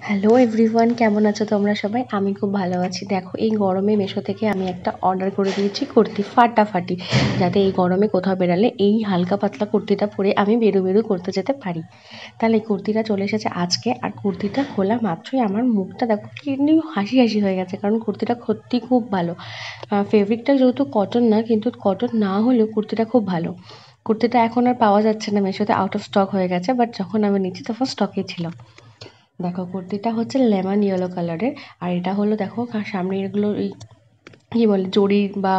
Hello everyone, কেমন আছো তোমরা সবাই? আমি খুব ভালো আছি। দেখো, এই গরমে মিশো থেকে আমি একটা অর্ডার করে দিয়েছি কুর্তি, ফাটাফাটি, যাতে এই গরমে কোথাও বেরালে এই হালকা পাতলা কুর্তিটা পরে আমি বেরু করতে যেতে পারি। তাহলে এই কুর্তিটা চলে এসেছে আজকে। আর কুর্তিটা খোলা মাত্রই আমার মুখটা দেখো কেমনি হাসি হাসি হয়ে গেছে, কারণ কুর্তিটা সত্যি খুব ভালো। ফেব্রিকটা যেহেতু কটন না, কিন্তু কটন না হলেও কুর্তিটা খুব ভালো। কুর্তিটা এখন আর পাওয়া যাচ্ছে না, মিশোতে আউট অফ স্টক হয়ে গেছে, বাট যখন আমি নিচ্ছি তখন স্টকে ছিল। দেখো, কুর্তিটা হচ্ছে লেমন ইয়েলো কালারের। আর এটা হলো দেখো সামনে এগুলো এই কী বলে জরি বা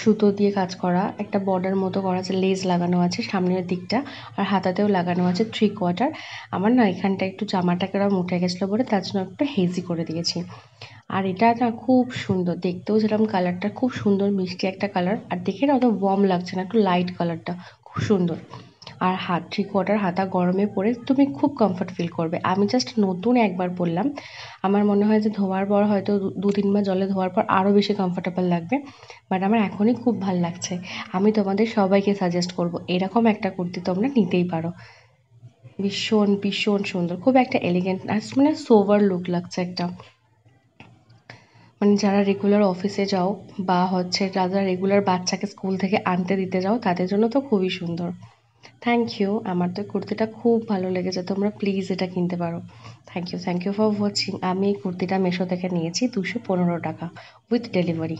সুতো দিয়ে কাজ করা, একটা বর্ডার মতো করা আছে, লেস লাগানো আছে সামনের দিকটা, আর হাতাতেও লাগানো আছে 3/4। আমার না এখানটা একটু জামাটাকে ওরা উঠে গেছিলো বলে তার জন্য একটু হেজি করে দিয়েছি। আর এটা না খুব সুন্দর দেখতেও, যেরকম কালারটা খুব সুন্দর মিষ্টি একটা কালার, আর দেখে না অত ওয়ার্ম লাগছে না, একটু লাইট কালারটা খুব সুন্দর। আর 3/4 হাতা গরমে পরে তুমি খুব কমফর্ট ফিল করবে। আমি জাস্ট নতুন একবার পরলাম, আমার মনে হয় যে ধোয়ার পর হয়তো 2-3 বার জলে ধোয়ার পর আরও বেশি কমফর্টেবল লাগবে, বাট আমার এখনই খুব ভাল লাগছে। আমি তোমাদের সবাইকে সাজেস্ট করব এরকম একটা কুর্তি তোমরা নিতেই পারো। ভীষণ ভীষণ সুন্দর, খুব একটা এলিগেন্ট আর মানে সোভার লুক লাগছে একটা, মানে যারা রেগুলার অফিসে যাও বা হচ্ছে যারা রেগুলার বাচ্চাকে স্কুল থেকে আনতে দিতে যাও তাদের জন্য তো খুবই সুন্দর। থ্যাংক ইউ, আমার তো কুর্তিটা খুব ভালো লেগেছে, তোমরা প্লিজ এটা কিনতে পারো। Thank you for watching. আমি এই কুর্তিটা মিশো থেকে নিয়েছি 215 টাকা উইথ ডেলিভারি।